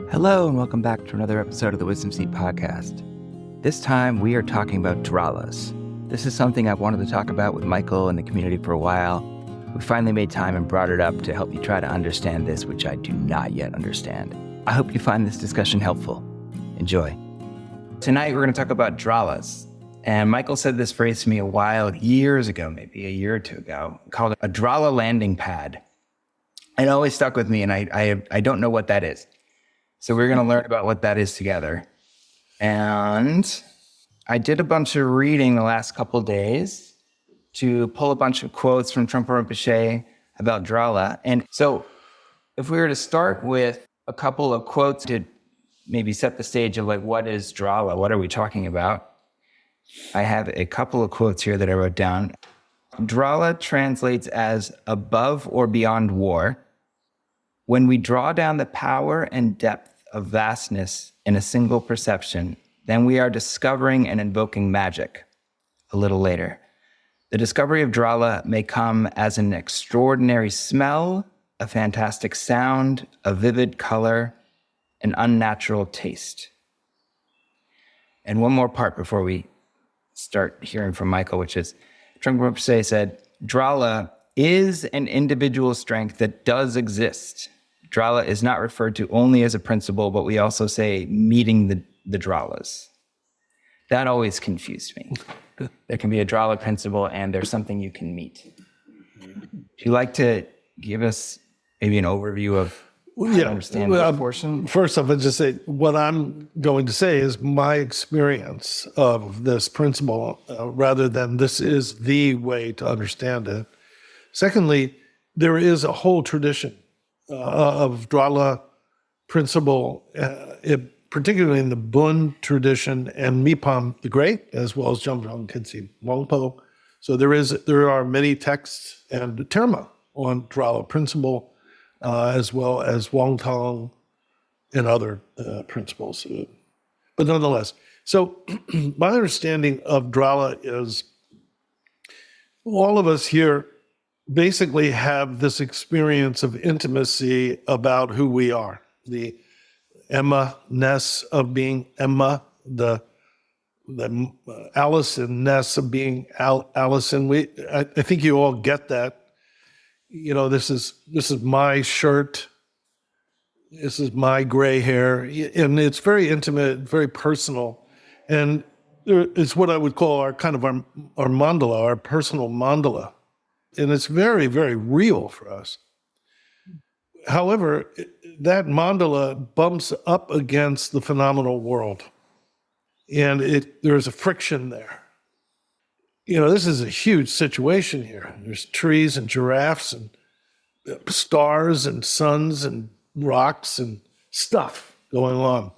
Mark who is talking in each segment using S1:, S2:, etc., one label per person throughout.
S1: Hello, and welcome back to another episode of the Wisdom Seat podcast. This time, we are talking about dralas. This is something I've wanted to talk about with Michael and the community for a while. We finally made time and brought it up to help you try to understand this, which I do not yet understand. I hope you find this discussion helpful. Enjoy. Tonight, we're going to talk about dralas. And Michael said this phrase to me years ago, maybe a year or two ago, called a Drala Landing Pad. It always stuck with me, and I don't know what that is. So we're going to learn about what that is together. And I did a bunch of reading the last couple of days to pull a bunch of quotes from Trungpa Rinpoche about Drala. And so if we were to start with a couple of quotes to maybe set the stage of like, what is Drala? What are we talking about? I have a couple of quotes here that I wrote down. Drala translates as above or beyond war. When we draw down the power and depth of vastness in a single perception, then we are discovering and invoking magic. A little later, the discovery of Drala may come as an extraordinary smell, a fantastic sound, a vivid color, an unnatural taste. And one more part before we start hearing from Michael, which is, Trungpa Rinpoche said, Drala is an individual strength that does exist. Drala is not referred to only as a principle, but we also say meeting the dralas. That always confused me. There can be a Drala principle and there's something you can meet. Would you like to give us maybe an overview of how to understand that portion?
S2: First off, I'd just say what I'm going to say is my experience of this principle rather than this is the way to understand it. Secondly, there is a whole tradition of Drala principle, particularly in the Bun tradition and Mipam the Great, as well as Jamjong Khyentse Wangpo. So there are many texts and terma on Drala principle, as well as Wangtong and other principles. But nonetheless, so my understanding of Drala is all of us here basically have this experience of intimacy about who we are. The Emma-ness of being Emma, the Allison-ness of being Allison. I think you all get that. You know, this is my shirt. This is my gray hair. And it's very intimate, very personal. And it's what I would call our mandala, our personal mandala. And it's very, very real for us. However, that mandala bumps up against the phenomenal world. And there's a friction there. You know, this is a huge situation here. There's trees and giraffes and stars and suns and rocks and stuff going on.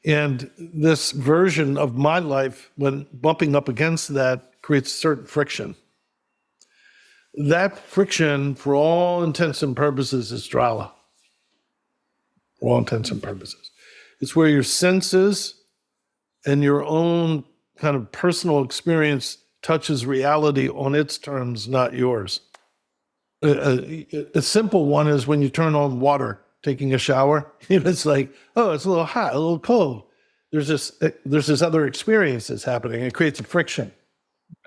S2: And this version of my life, when bumping up against that, creates certain friction. That friction, for all intents and purposes, is Drala. For all intents and purposes. It's where your senses and your own kind of personal experience touches reality on its terms, not yours. A simple one is when you turn on water, taking a shower. It's like, oh, it's a little hot, a little cold. There's this other experience that's happening. It creates a friction.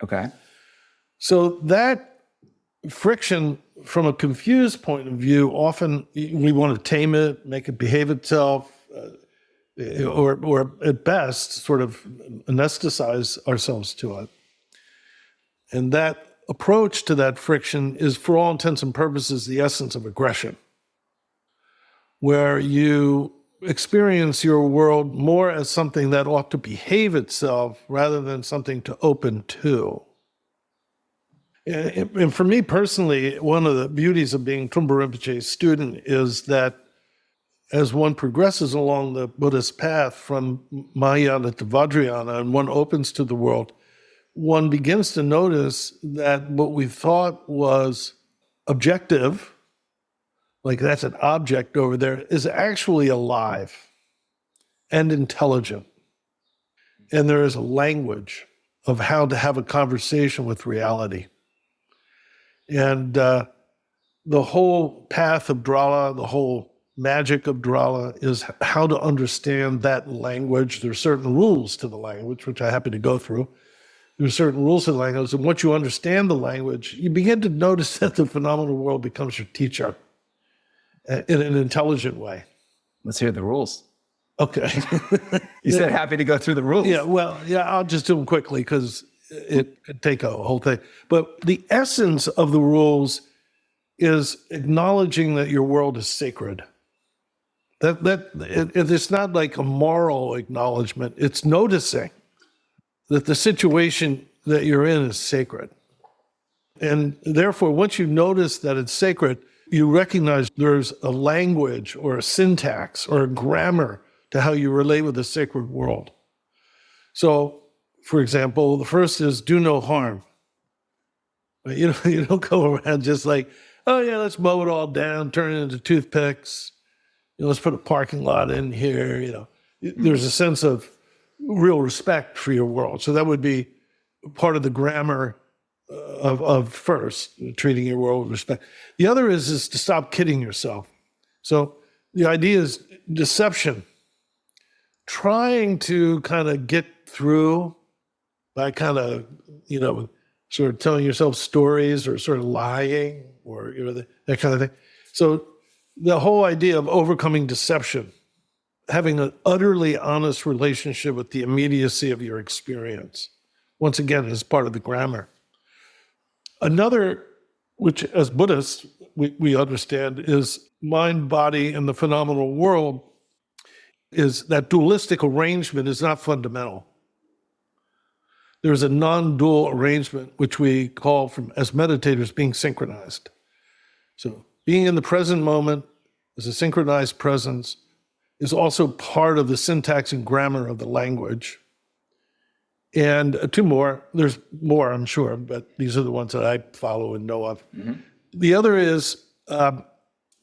S1: Okay. So
S2: that friction, from a confused point of view, often we want to tame it, make it behave itself, or at best, sort of anesthetize ourselves to it. And that approach to that friction is, for all intents and purposes, the essence of aggression, where you experience your world more as something that ought to behave itself rather than something to open to. And for me personally, one of the beauties of being Trungpa Rinpoche's student is that as one progresses along the Buddhist path from Mahayana to Vajrayana and one opens to the world, one begins to notice that what we thought was objective, like that's an object over there, is actually alive and intelligent. And there is a language of how to have a conversation with reality. And the whole path of Drala, the whole magic of Drala is how to understand that language. There are certain rules to the language, which I'm happy to go through. There are certain rules to the language, and once you understand the language, you begin to notice that the phenomenal world becomes your teacher in an intelligent way.
S1: Let's hear the rules.
S2: Okay.
S1: You said happy to go through the rules.
S2: Yeah, well, I'll just do them quickly because it could take a whole thing. But the essence of the rules is acknowledging that your world is sacred. It's not like a moral acknowledgement. It's noticing that the situation that you're in is sacred. And therefore, once you notice that it's sacred, you recognize there's a language or a syntax or a grammar to how you relate with the sacred world. So, for example, the first is do no harm. You don't go around just like, oh yeah, let's mow it all down, turn it into toothpicks. Let's put a parking lot in here. There's a sense of real respect for your world. So that would be part of the grammar of first, treating your world with respect. The other is to stop kidding yourself. So the idea is deception. Trying to kind of get through by kind of, sort of telling yourself stories or sort of lying or, that kind of thing. So the whole idea of overcoming deception, having an utterly honest relationship with the immediacy of your experience, once again, is part of the grammar. Another, which as Buddhists we understand, is mind, body, and the phenomenal world, is that dualistic arrangement is not fundamental. There's a non-dual arrangement, which we call, as meditators, being synchronized. So being in the present moment as a synchronized presence is also part of the syntax and grammar of the language. And two more, there's more, I'm sure, but these are the ones that I follow and know of. Mm-hmm. The other is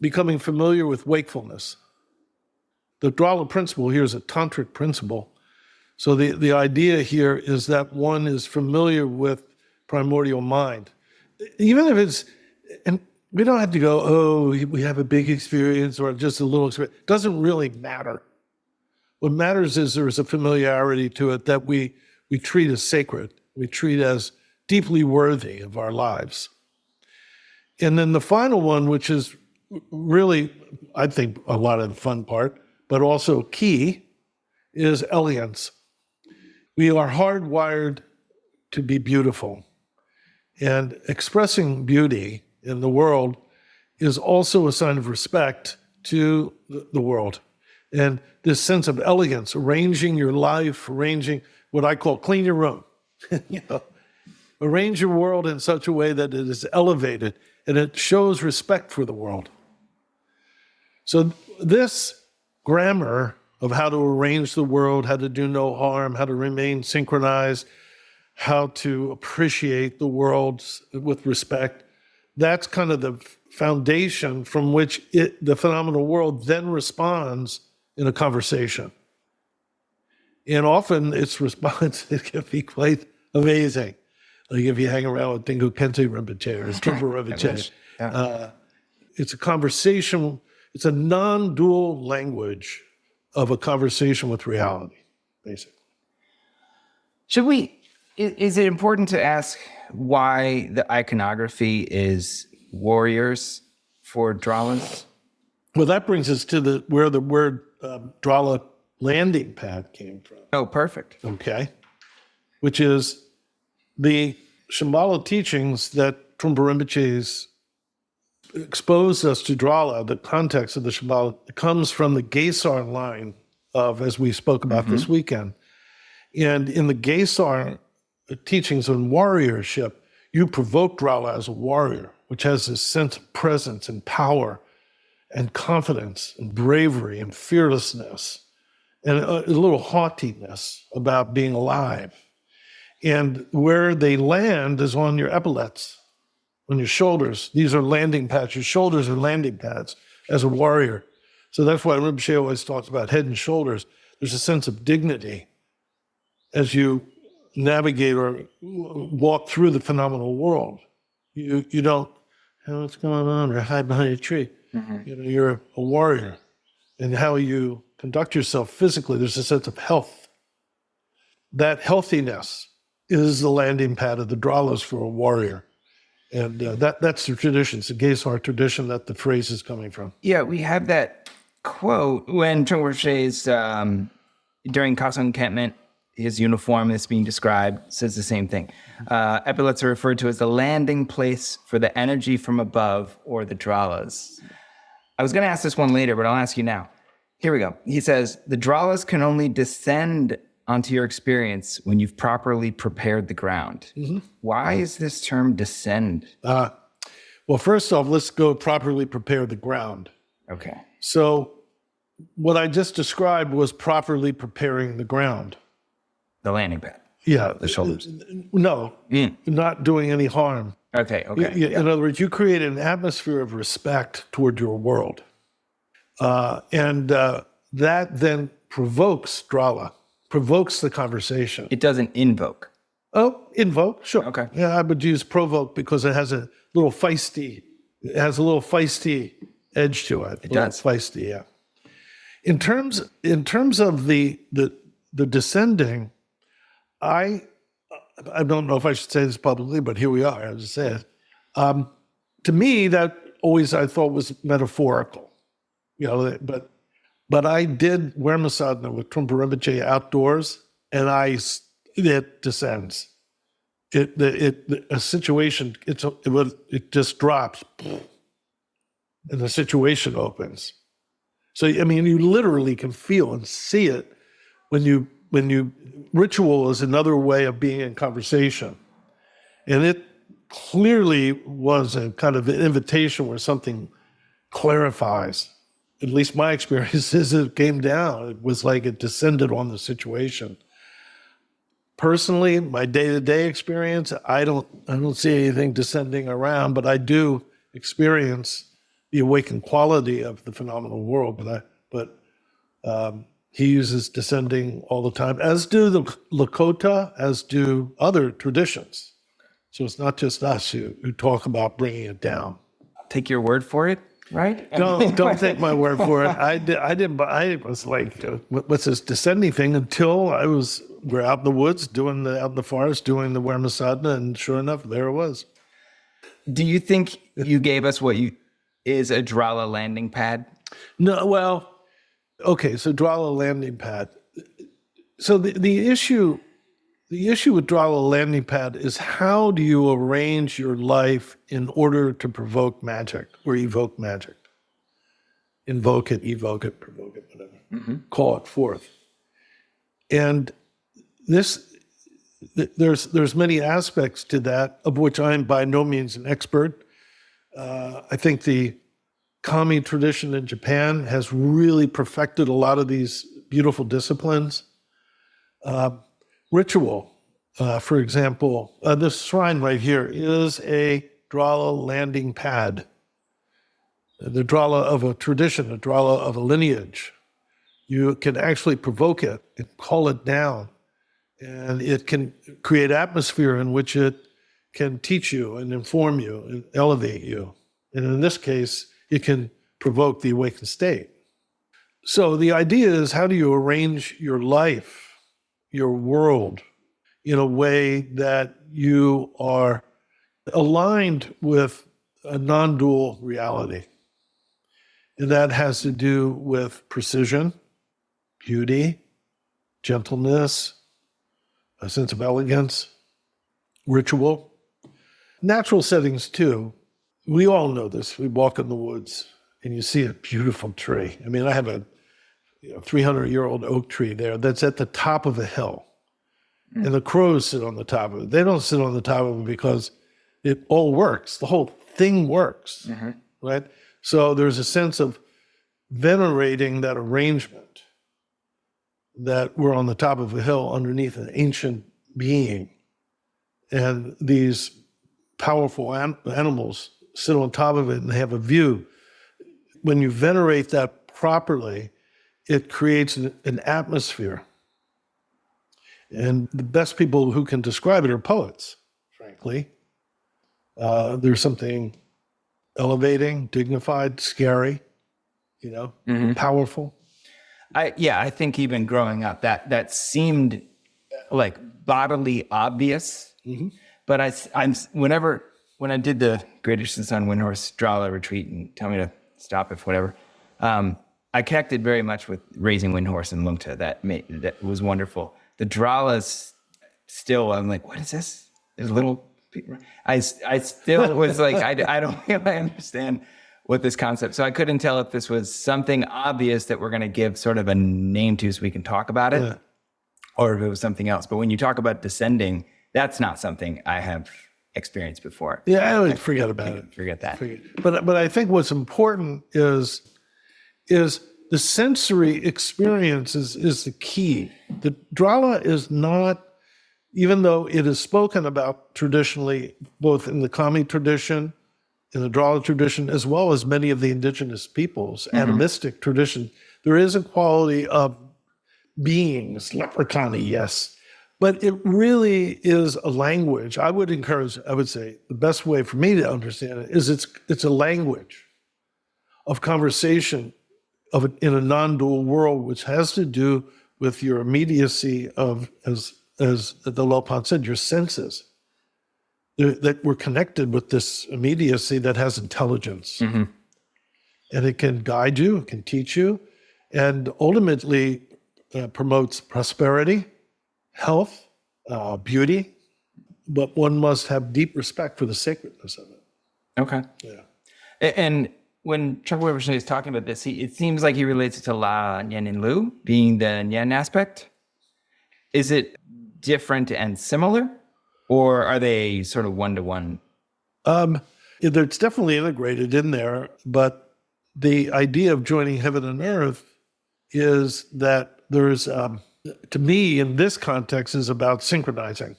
S2: becoming familiar with wakefulness. The Drala principle here is a tantric principle. So the idea here is that one is familiar with primordial mind. Even if it's, and we don't have to go, oh, we have a big experience or just a little experience. It doesn't really matter. What matters is there's a familiarity to it that we treat as sacred. We treat as deeply worthy of our lives. And then the final one, which is really, I think, a lot of the fun part, but also key, is elegance. We are hardwired to be beautiful. And expressing beauty in the world is also a sign of respect to the world. And this sense of elegance, arranging your life, arranging what I call clean your room. Arrange your world in such a way that it is elevated and it shows respect for the world. So this grammar of how to arrange the world, how to do no harm, how to remain synchronized, how to appreciate the world with respect, that's kind of the foundation from which the phenomenal world then responds in a conversation. And often its response, it can be quite amazing. Like if you hang around with Dingo Kente Rinpoche or Trungpa Rinpoche, it's a conversation, it's a non-dual language of a conversation with reality, basically.
S1: Is it important to ask why the iconography is warriors for Dralas?
S2: Well, that brings us to where the word Drala Landing Pad came from.
S1: Oh, perfect.
S2: Okay. Which is the Shambhala teachings that Trungpa Rinpoche's exposed us to Drala. The context of the Shambhala comes from the Gesar line of, as we spoke about this weekend. And in the Gesar teachings on warriorship, you provoke Drala as a warrior, which has this sense of presence and power and confidence and bravery and fearlessness and a little haughtiness about being alive. And where they land is on your epaulets, on your shoulders. These are landing pads. Your shoulders are landing pads as a warrior. So that's why Rinpoche always talks about head and shoulders. There's a sense of dignity as you navigate or walk through the phenomenal world. You don't, hey, what's going on, or hide behind a tree. You're a warrior. And how you conduct yourself physically, there's a sense of health. That healthiness is the landing pad of the dralas for a warrior. And that's the tradition. It's the Gesar tradition that the phrase is coming from.
S1: Yeah, we have that quote when Trinquisha's during castle encampment, his uniform that's being described says the same thing. Epaulets are referred to as the landing place for the energy from above, or the dralas. I was going to ask this one later, but I'll ask you now. Here we go. He says, the dralas can only descend onto your experience when you've properly prepared the ground. Why is this term descend?
S2: Well, first off, let's go properly prepare the ground.
S1: Okay.
S2: So what I just described was properly preparing the ground.
S1: The landing pad.
S2: Yeah.
S1: The shoulders.
S2: No, not doing any harm.
S1: Okay.
S2: In other words, you create an atmosphere of respect toward your world. And that then provokes Drala, provokes the conversation.
S1: It doesn't invoke.
S2: Oh, invoke, sure.
S1: Okay.
S2: Yeah, I would use provoke because it has a little feisty edge to it.
S1: It does.
S2: Feisty, yeah. In terms of the descending, I don't know if I should say this publicly, but here we are. I'll just say it. To me, that always I thought was metaphorical, But I did Wermasadna with Trumpa Rinpoche outdoors, and it descends. A situation it just drops, and the situation opens. So I mean, you literally can feel and see it when you ritual is another way of being in conversation, and it clearly was a kind of an invitation where something clarifies. At least my experience is it came down. It was like it descended on the situation. Personally, my day-to-day experience, I don't see anything descending around, but I do experience the awakened quality of the phenomenal world. But he uses descending all the time, as do the Lakota, as do other traditions. So it's not just us who talk about bringing it down.
S1: Take your word for it, right?
S2: Don't take my word for it. I was like, what's this descending thing? Until we're out in the woods, out in the forest, doing the Wermasadna, and sure enough, there it was.
S1: Do you think you gave us what is a Drala landing pad?
S2: No, well, okay, so Drala Landing Pad. So the issue with Drala Landing Pad is, how do you arrange your life in order to provoke magic or evoke magic? Invoke it, evoke it, provoke it, whatever. Call it forth. And there's many aspects to that, of which I'm by no means an expert. I think the Kami tradition in Japan has really perfected a lot of these beautiful disciplines. Ritual, for example, this shrine right here is a Drala landing pad. The Drala of a tradition, a Drala of a lineage. You can actually provoke it and call it down, and it can create atmosphere in which it can teach you and inform you and elevate you. And in this case, it can provoke the awakened state. So the idea is, how do you arrange your life, your world, in a way that you are aligned with a non-dual reality? And that has to do with precision, beauty, gentleness, a sense of elegance, ritual. Natural settings too. We all know this. We walk in the woods and you see a beautiful tree. I mean, I have a 300-year-old oak tree there that's at the top of a hill. And the crows sit on the top of it. They don't sit on the top of it because it all works. The whole thing works, right? So there's a sense of venerating that arrangement, that we're on the top of a hill underneath an ancient being. And these powerful animals sit on top of it and they have a view. When you venerate that properly, it creates an atmosphere. And the best people who can describe it are poets, frankly. There's something elevating, dignified, scary, powerful.
S1: I think even growing up, that seemed like bodily obvious. But when I did the Great Eastern Sun Windhorse Drala retreat and tell me to stop if whatever, I connected very much with raising Windhorse and Lungta. That was wonderful. The Dralas, still, I'm like, what is this? There's little people. I still was like, I don't really understand what this concept. So I couldn't tell if this was something obvious that we're going to give sort of a name to so we can talk about it, or if it was something else. But when you talk about descending, that's not something I have experienced before.
S2: Yeah, I would forget about it.
S1: Forget that.
S2: But I think what's important is the sensory experience is the key. The Drala is not, even though it is spoken about traditionally, both in the Kami tradition, in the Drala tradition, as well as many of the indigenous peoples, animistic tradition, there is a quality of beings, leprechaun-y, yes, but it really is a language. I would say the best way for me to understand it is it's a language of conversation in a non-dual world, which has to do with your immediacy of, as the Lopan said, your senses. That we're connected with this immediacy that has intelligence. And it can guide you, it can teach you, and ultimately promotes prosperity, health, beauty, but one must have deep respect for the sacredness of it.
S1: Okay. Yeah. And when Trungpa Rinpoche is talking about this, it seems like he relates it to La Nyen and Lu, being the Nyen aspect. Is it different and similar? Or are they sort of one-to-one?
S2: It's definitely integrated in there, but the idea of joining heaven and earth is that there's, to me, in this context, is about synchronizing.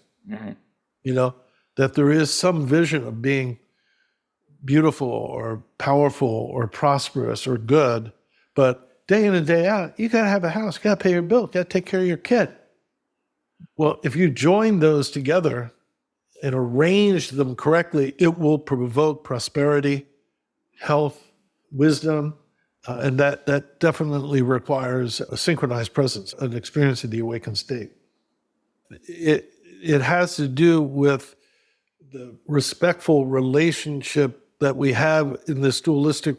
S2: That there is some vision of being beautiful or powerful or prosperous or good, but day in and day out, you got to have a house, you got to pay your bill, you got to take care of your kid. Well, if you join those together and arrange them correctly, it will provoke prosperity, health, wisdom, and that definitely requires a synchronized presence, an experience of the awakened state. It has to do with the respectful relationship that we have in this dualistic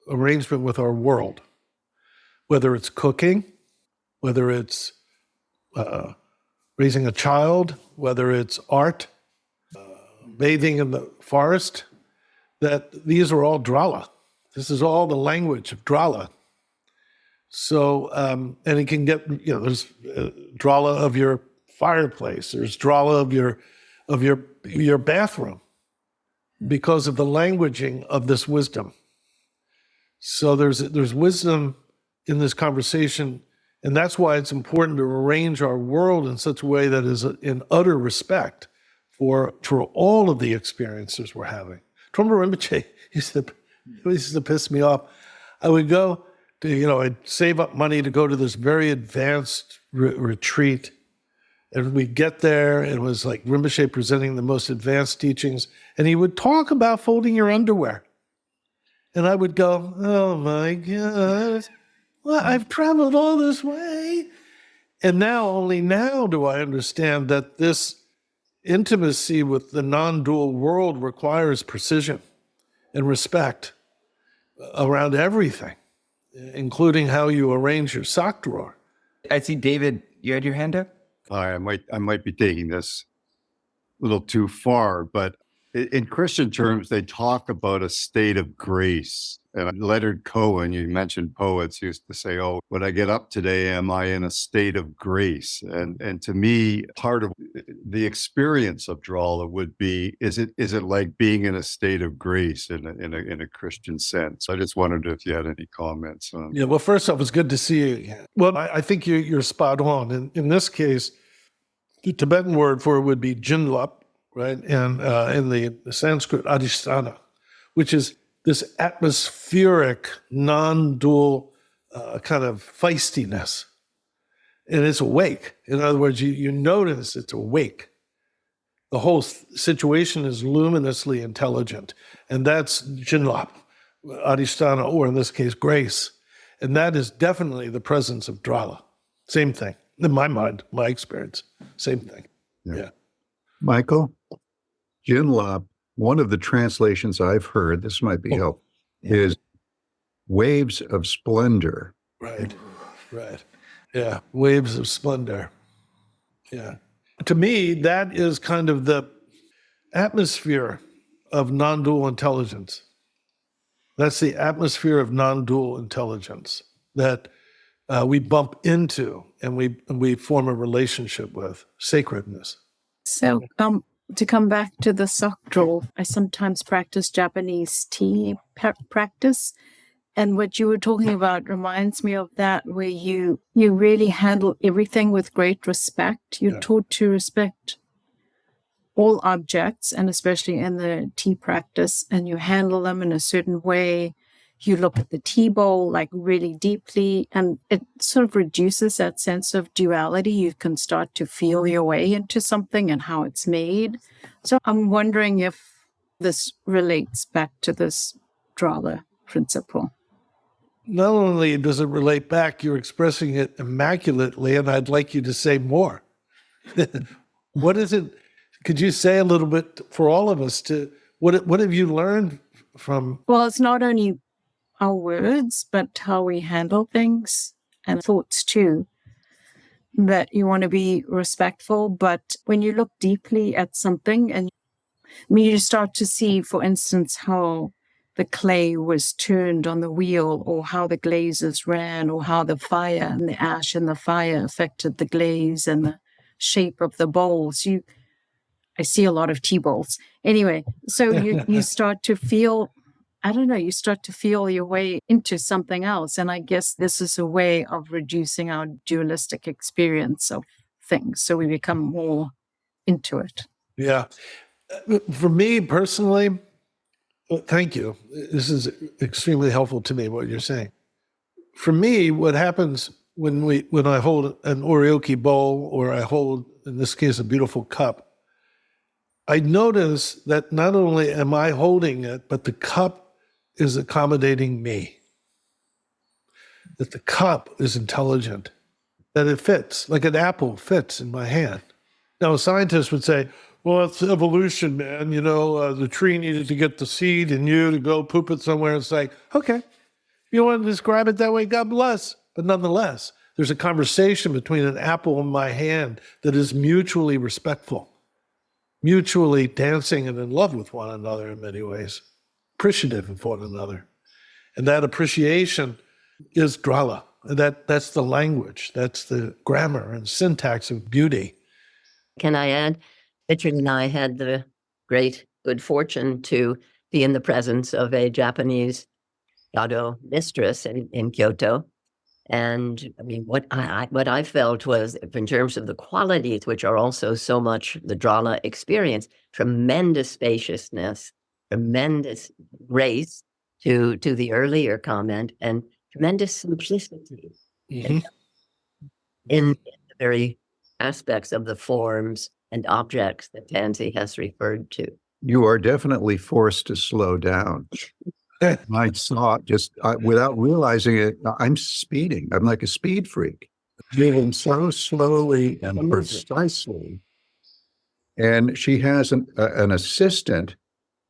S2: arrangement with our world, whether it's cooking, whether it's raising a child, whether it's art, bathing in the forest, that these are all Drala. This is all the language of Drala. So, and it can get, there's Drala of your fireplace, there's Drala of your bathroom, because of the languaging of this wisdom. So there's wisdom in this conversation, and that's why it's important to arrange our world in such a way that is in utter respect for all of the experiences we're having. Trungpa Rinpoche used to piss me off. I would go to, I'd save up money to go to this very advanced retreat, and we'd get there, and it was like Rinpoche presenting the most advanced teachings, and he would talk about folding your underwear. And I would go, oh my God, well, I've traveled all this way. And only now do I understand that this intimacy with the non-dual world requires precision and respect around everything, including how you arrange your sock drawer.
S1: I see, David, you had your hand up?
S3: I might be taking this a little too far, but in Christian terms, they talk about a state of grace. And Leonard Cohen, you mentioned poets, used to say, oh, when I get up today, am I in a state of grace? And to me, part of the experience of Drala would be, is it like being in a state of grace in a Christian sense? I just wondered if you had any comments on.
S2: Yeah, well, first off, it's good to see you again. Well, I think you're spot on. In this case, the Tibetan word for it would be jinlup, right? And in the Sanskrit, adhisthana, which is this atmospheric, non-dual kind of feistiness. And it's awake. In other words, you notice it's awake. The whole situation is luminously intelligent. And that's Jinlap, Adhisthana, or in this case, grace. And that is definitely the presence of Drala. Same thing. In my mind, my experience, same thing. Yeah.
S4: Michael, Jinlap, one of the translations I've heard, this might be helpful, is waves of splendor.
S2: Right. Yeah, waves of splendor. Yeah. To me, that is kind of the atmosphere of non-dual intelligence. That's the atmosphere of non-dual intelligence that we bump into and we form a relationship with, sacredness.
S5: So, to come back to the sock draw, I sometimes practice Japanese tea practice. And what you were talking about reminds me of that, where you really handle everything with great respect. You're taught to respect all objects, and especially in the tea practice, and you handle them in a certain way. You look at the tea bowl like really deeply, and it sort of reduces that sense of duality. You can start to feel your way into something and how it's made. So I'm wondering if this relates back to this Drala principle.
S2: Not only does it relate back, you're expressing it immaculately, and I'd like you to say more. What is it? Could you say a little bit for all of us what have you learned from?
S5: Well, it's not only our words, but how we handle things and thoughts too. That you want to be respectful, but when you look deeply at something, and you start to see, for instance, how the clay was turned on the wheel, or how the glazes ran, or how the fire and the ash and the fire affected the glaze and the shape of the bowls. I see a lot of tea bowls. Anyway, so you start to feel, you start to feel your way into something else. And I guess this is a way of reducing our dualistic experience of things. So we become more into it.
S2: Yeah. For me personally, thank you. This is extremely helpful to me, what you're saying. For me, what happens when I hold an oryoki bowl, or I hold, in this case, a beautiful cup, I notice that not only am I holding it, but the cup is accommodating me. That the cup is intelligent, that it fits, like an apple fits in my hand. Now, a scientist would say, well, it's evolution, man. The tree needed to get the seed in you to go poop it somewhere. It's like, okay, if you want to describe it that way, God bless. But nonetheless, there's a conversation between an apple and my hand that is mutually respectful, mutually dancing and in love with one another in many ways, appreciative of one another. And that appreciation is Drala. That's the language. That's the grammar and syntax of beauty.
S6: Can I add? Richard and I had the great good fortune to be in the presence of a Japanese Yado mistress in Kyoto. And I mean, what I felt was, in terms of the qualities, which are also so much the Drala experience, tremendous spaciousness, tremendous grace to the earlier comment, and tremendous simplicity in the very aspects of the forms and objects that Tansy has referred to.
S4: You are definitely forced to slow down. I saw it without realizing it. I'm speeding. I'm like a speed freak, moving so slowly and precisely. And she has an assistant,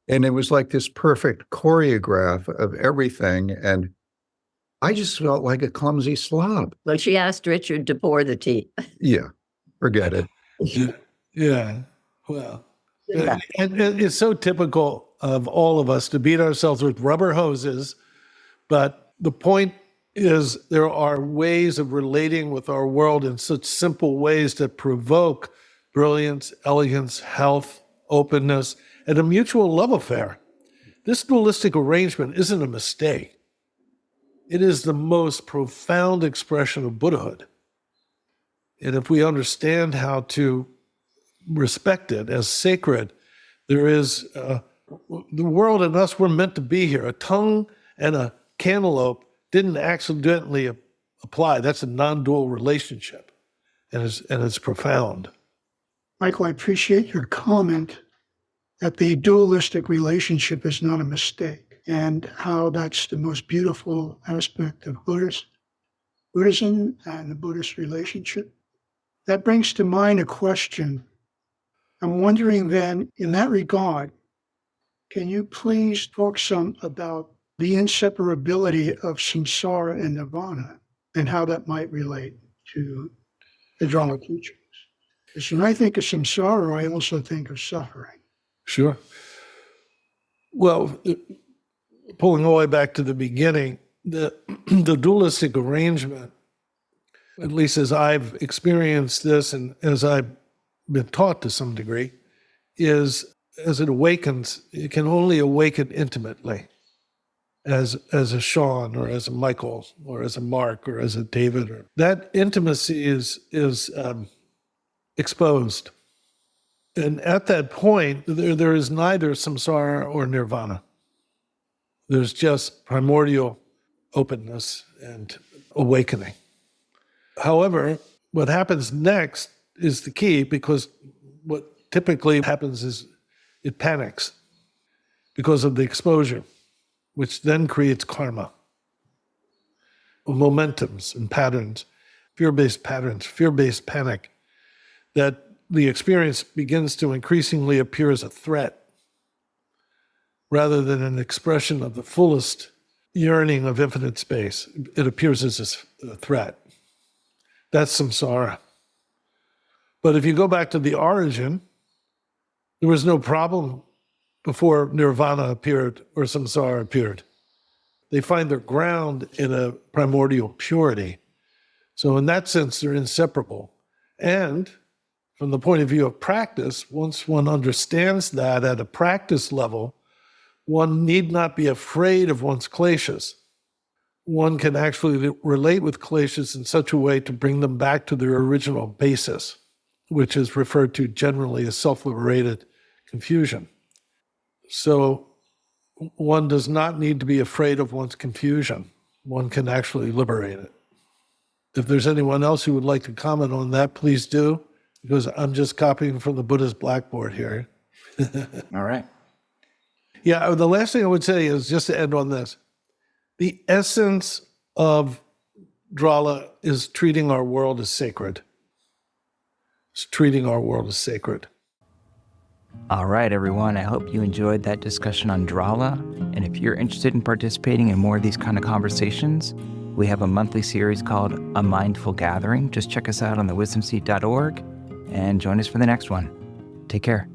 S4: and it was like this perfect choreograph of everything. And I just felt like a clumsy slob.
S6: Well, she asked Richard to pour the tea.
S4: Yeah, forget it.
S2: Yeah. Well, and it's so typical of all of us to beat ourselves with rubber hoses. But the point is, there are ways of relating with our world in such simple ways that provoke brilliance, elegance, health, openness, and a mutual love affair. This dualistic arrangement isn't a mistake. It is the most profound expression of Buddhahood. And if we understand how to respect it as sacred, there is the world and us, we're meant to be here. A tongue and a cantaloupe didn't accidentally apply. That's a non-dual relationship, and it's profound.
S7: Michael, I appreciate your comment that the dualistic relationship is not a mistake, and how that's the most beautiful aspect of Buddhism and the Buddhist relationship. That brings to mind a question. I'm wondering then, in that regard, can you please talk some about the inseparability of samsara and nirvana and how that might relate to the Drala teachings? Because when I think of samsara, I also think of suffering.
S2: Sure. Well, pulling all the way back to the beginning, the dualistic arrangement, at least as I've experienced this and as I've been taught to some degree, is as it awakens, it can only awaken intimately as a Sean or as a Michael or as a Mark or as a David. Or that intimacy is exposed. And at that point, there is neither samsara or nirvana. There's just primordial openness and awakening. However, what happens next is the key, because what typically happens is it panics because of the exposure, which then creates karma, momentums and patterns, fear-based panic, that the experience begins to increasingly appear as a threat rather than an expression of the fullest yearning of infinite space. It appears as a threat. That's samsara. But if you go back to the origin, there was no problem before nirvana appeared or samsara appeared. They find their ground in a primordial purity. So in that sense, they're inseparable. And from the point of view of practice, once one understands that at a practice level, one need not be afraid of one's kleshas. One can actually relate with kleshas in such a way to bring them back to their original basis, which is referred to generally as self-liberated confusion. So one does not need to be afraid of one's confusion. One can actually liberate it. If there's anyone else who would like to comment on that, please do, because I'm just copying from the Buddha's blackboard here.
S1: All right.
S2: Yeah, the last thing I would say is, just to end on this, the essence of Drala is treating our world as sacred. It's treating our world as sacred.
S1: All right, everyone. I hope you enjoyed that discussion on Drala. And if you're interested in participating in more of these kind of conversations, we have a monthly series called A Mindful Gathering. Just check us out on thewisdomseat.org and join us for the next one. Take care.